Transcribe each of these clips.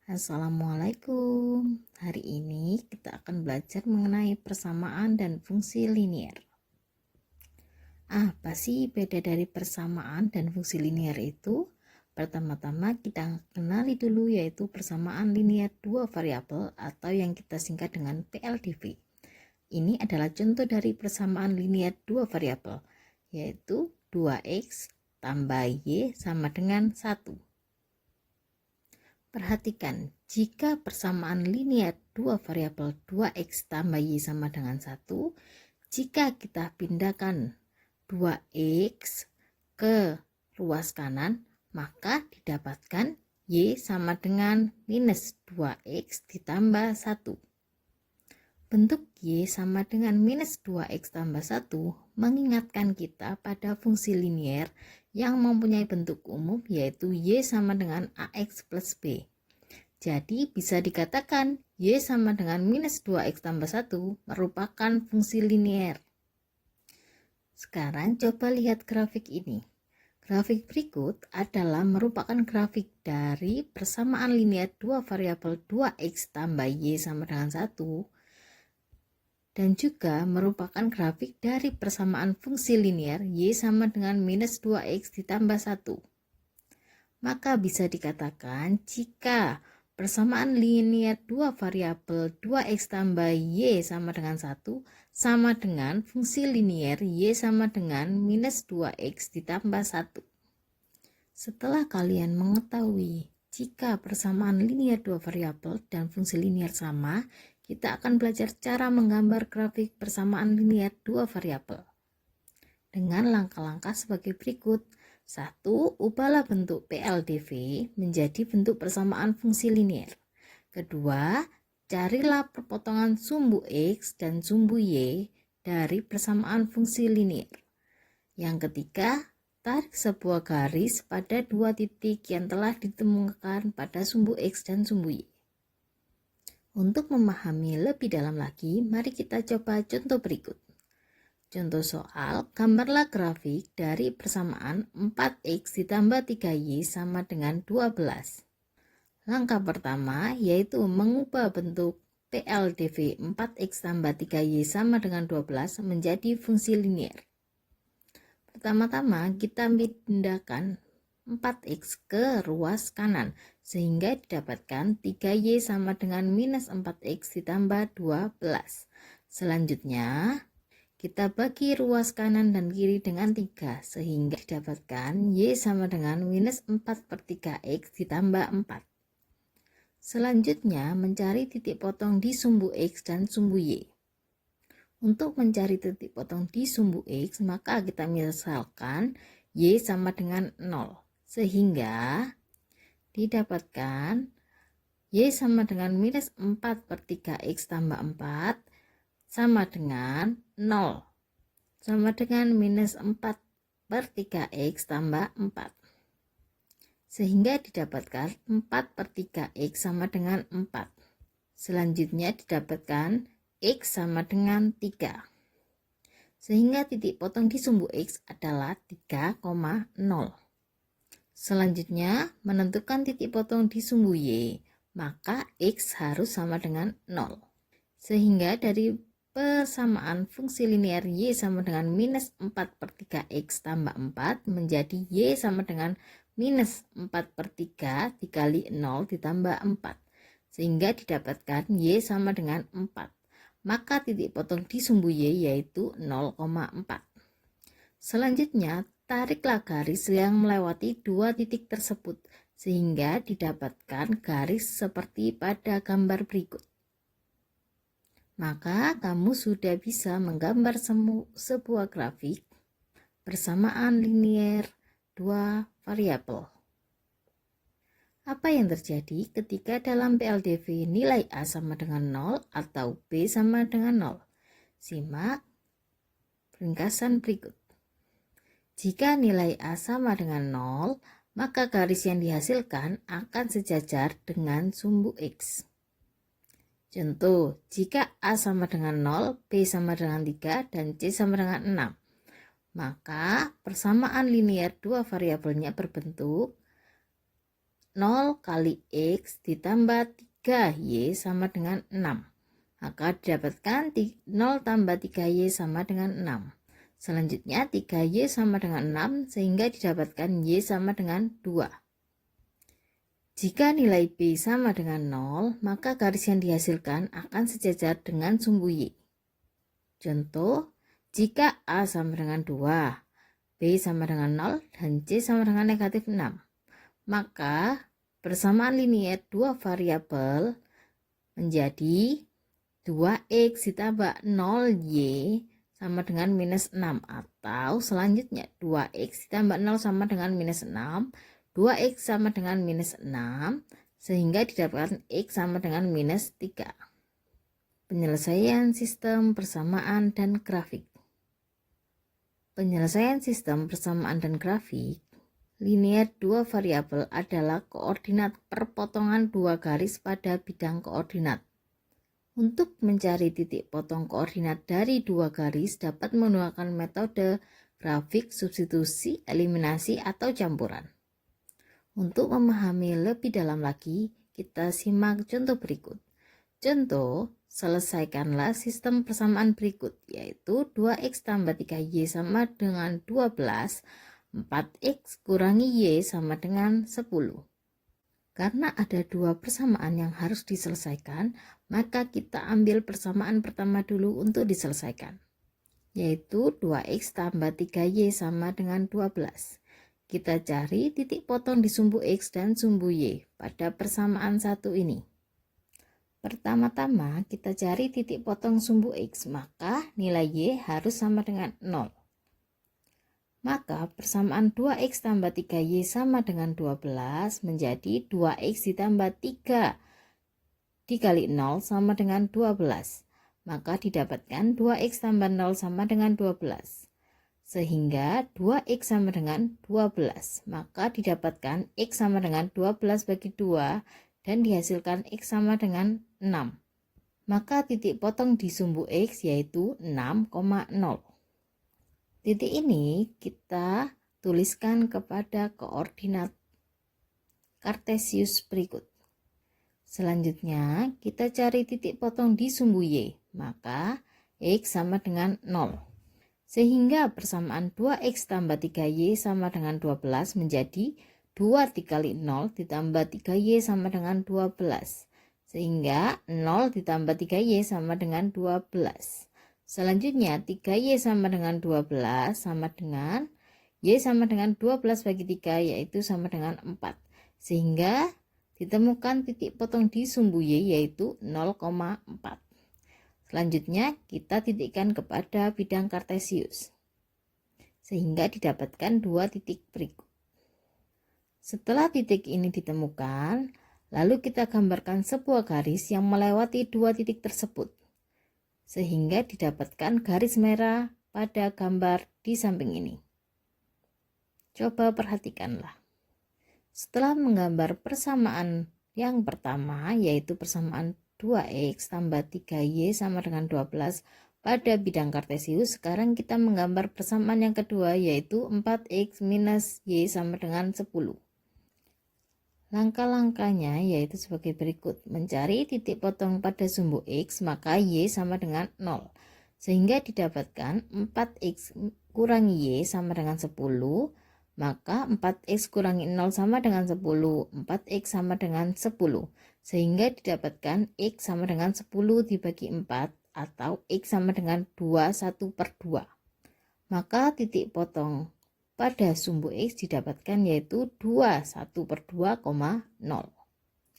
Assalamualaikum. Hari ini kita akan belajar mengenai persamaan dan fungsi linier. Apa sih beda dari persamaan dan fungsi linier itu? Pertama-tama kita kenali dulu yaitu persamaan linier dua variabel atau yang kita singkat dengan PLDV. Ini adalah contoh dari persamaan linier dua variabel, yaitu 2x tambah y sama dengan 1. Perhatikan, jika persamaan linier dua variabel 2x tambah y sama dengan 1, jika kita pindahkan 2x ke ruas kanan, maka didapatkan y sama dengan minus 2x ditambah 1. Bentuk y sama dengan minus 2x tambah 1 mengingatkan kita pada fungsi linier yang mempunyai bentuk umum yaitu y sama dengan ax plus b. Jadi bisa dikatakan y sama dengan minus 2x tambah 1 merupakan fungsi linier. Sekarang coba lihat grafik ini. Grafik berikut adalah merupakan grafik dari persamaan linier dua variabel 2x tambah y sama dengan 1 dan juga merupakan grafik dari persamaan fungsi linier y sama dengan minus 2x ditambah 1. Maka bisa dikatakan jika persamaan linier dua variabel 2x tambah y sama dengan 1 sama dengan fungsi linier y sama dengan minus 2x ditambah 1. Setelah kalian mengetahui jika persamaan linier dua variabel dan fungsi linier sama, kita akan belajar cara menggambar grafik persamaan linier dua variabel dengan langkah-langkah sebagai berikut. 1. Ubahlah bentuk PLDV menjadi bentuk persamaan fungsi linier. Kedua, carilah perpotongan sumbu X dan sumbu Y dari persamaan fungsi linier. Yang ketiga, tarik sebuah garis pada dua titik yang telah ditemukan pada sumbu X dan sumbu Y. Untuk memahami lebih dalam lagi, mari kita coba contoh berikut. Contoh soal, gambarlah grafik dari persamaan 4x ditambah 3y sama dengan 12. Langkah pertama yaitu mengubah bentuk PLDV 4x tambah 3y sama dengan 12 menjadi fungsi linier. Pertama-tama kita pindahkan 4x ke ruas kanan sehingga didapatkan 3y sama dengan minus 4x ditambah 12. Selanjutnya kita bagi ruas kanan dan kiri dengan 3 sehingga didapatkan y sama dengan minus 4 per 3x ditambah 4. Selanjutnya mencari titik potong di sumbu x dan sumbu y. Untuk mencari titik potong di sumbu x maka kita misalkan y sama dengan 0 sehingga didapatkan y sama dengan minus 4 per 3x tambah 4 sama dengan 0 sama dengan minus 4 per 3x tambah 4 sehingga didapatkan 4 per 3x sama dengan 4. Selanjutnya didapatkan x sama dengan 3 sehingga titik potong di sumbu x adalah 3,0. Selanjutnya menentukan titik potong di sumbu y, maka x harus sama dengan 0 sehingga dari persamaan fungsi linier y sama dengan minus 4 per 3x tambah 4 menjadi y sama dengan minus 4 per 3 dikali 0 ditambah 4 sehingga didapatkan y sama dengan 4. Maka titik potong di sumbu y yaitu 0,4. Selanjutnya tariklah garis yang melewati dua titik tersebut sehingga didapatkan garis seperti pada gambar berikut. Maka kamu sudah bisa menggambar sebuah grafik persamaan linier dua variabel. Apa yang terjadi ketika dalam PLDV nilai A sama dengan 0 atau B sama dengan 0? Simak ringkasan berikut. Jika nilai A sama dengan 0, maka garis yang dihasilkan akan sejajar dengan sumbu X. Contoh, jika A sama dengan 0, B sama dengan 3, dan C sama dengan 6, maka persamaan linier dua variabelnya berbentuk 0 kali X ditambah 3Y sama dengan 6. Maka didapatkan 0 tambah 3Y sama dengan 6. Selanjutnya 3Y sama dengan 6 sehingga didapatkan Y sama dengan 2. Jika nilai B sama dengan 0, maka garis yang dihasilkan akan sejajar dengan sumbu Y. Contoh, jika A sama dengan 2, B sama dengan 0, dan C sama dengan negatif 6, maka persamaan linier dua variabel menjadi 2X ditambah 0Y sama dengan minus 6, atau selanjutnya 2X ditambah 0 sama dengan minus 6, 2X sama dengan minus 6, sehingga didapatkan X sama dengan minus 3. Penyelesaian sistem persamaan dan grafik. Penyelesaian sistem persamaan dan grafik linier dua variabel adalah koordinat perpotongan dua garis pada bidang koordinat. Untuk mencari titik potong koordinat dari dua garis dapat menggunakan metode grafik substitusi, eliminasi, atau campuran. Untuk memahami lebih dalam lagi, kita simak contoh berikut. Contoh, selesaikanlah sistem persamaan berikut, yaitu 2X tambah 3Y sama dengan 12, 4X kurangi Y sama dengan 10. Karena ada dua persamaan yang harus diselesaikan, maka kita ambil persamaan pertama dulu untuk diselesaikan, yaitu 2X tambah 3Y sama dengan 12. Kita cari titik potong di sumbu X dan sumbu Y pada persamaan satu ini. Pertama-tama kita cari titik potong sumbu X, maka nilai Y harus sama dengan 0. Maka persamaan 2X tambah 3Y sama dengan 12 menjadi 2X ditambah 3 dikali 0 sama dengan 12. Maka didapatkan 2X tambah 0 sama dengan 12. Sehingga 2X sama dengan 12. Maka didapatkan X sama dengan 12 bagi 2 dan dihasilkan X sama dengan 6. Maka titik potong di sumbu X yaitu 6,0. Titik ini kita tuliskan kepada koordinat Kartesius berikut. Selanjutnya kita cari titik potong di sumbu Y, maka X sama dengan 0. Sehingga persamaan 2X tambah 3Y sama dengan 12 menjadi 2 dikali 0 ditambah 3Y sama dengan 12. Sehingga 0 ditambah 3Y sama dengan 12. Selanjutnya 3Y sama dengan 12 sama dengan Y sama dengan 12 bagi 3 yaitu sama dengan 4. Sehingga ditemukan titik potong di sumbu Y yaitu 0,4. Selanjutnya kita titikkan kepada bidang Kartesius. Sehingga didapatkan dua titik berikut. Setelah titik ini ditemukan, lalu kita gambarkan sebuah garis yang melewati dua titik tersebut. Sehingga didapatkan garis merah pada gambar di samping ini. Coba perhatikanlah. Setelah menggambar persamaan yang pertama, yaitu persamaan 2X tambah 3Y sama dengan 12 pada bidang Kartesius, sekarang kita menggambar persamaan yang kedua, yaitu 4X minus Y sama dengan 10. Langkah-langkahnya yaitu sebagai berikut. Mencari titik potong pada sumbu X, maka Y sama dengan 0. Sehingga didapatkan 4X kurangi Y sama dengan 10. Maka 4X kurangi 0 sama dengan 10. 4X sama dengan 10. Sehingga didapatkan X sama dengan 10 dibagi 4 atau X sama dengan 2 1/2. Maka titik potong pada sumbu X didapatkan yaitu 2 1/2,0.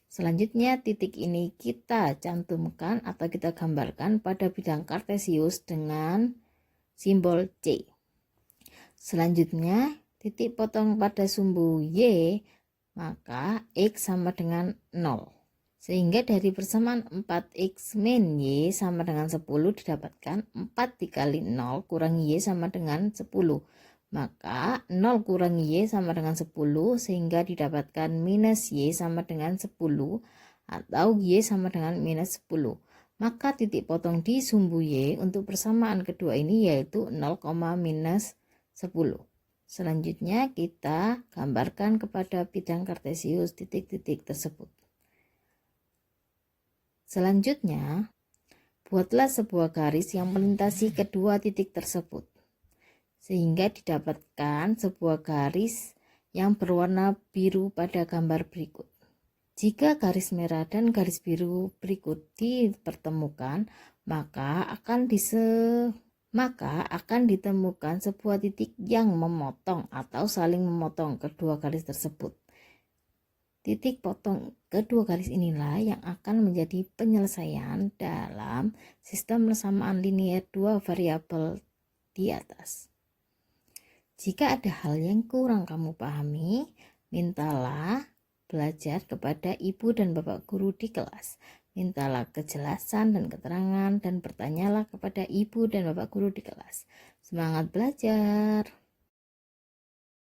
Selanjutnya titik ini kita cantumkan atau kita gambarkan pada bidang Kartesius dengan simbol C. Selanjutnya titik potong pada sumbu Y, maka X sama dengan 0. Sehingga dari persamaan 4X min Y sama dengan 10 didapatkan 4 dikali 0 kurangi Y sama dengan 10. Maka 0 kurangi Y sama dengan 10 sehingga didapatkan minus Y sama dengan 10 atau Y sama dengan minus 10. Maka titik potong di sumbu Y untuk persamaan kedua ini yaitu 0, minus 10. Selanjutnya kita gambarkan kepada bidang kartesius titik-titik tersebut. Selanjutnya, buatlah sebuah garis yang melintasi kedua titik tersebut, sehingga didapatkan sebuah garis yang berwarna biru pada gambar berikut. Jika garis merah dan garis biru berikut dipertemukan, maka akan ditemukan sebuah titik yang memotong atau saling memotong kedua garis tersebut. Titik potong kedua garis inilah yang akan menjadi penyelesaian dalam sistem persamaan linier dua variabel di atas. Jika ada hal yang kurang kamu pahami, mintalah belajar kepada ibu dan bapak guru di kelas. Mintalah kejelasan dan keterangan dan bertanyalah kepada ibu dan bapak guru di kelas. Semangat belajar!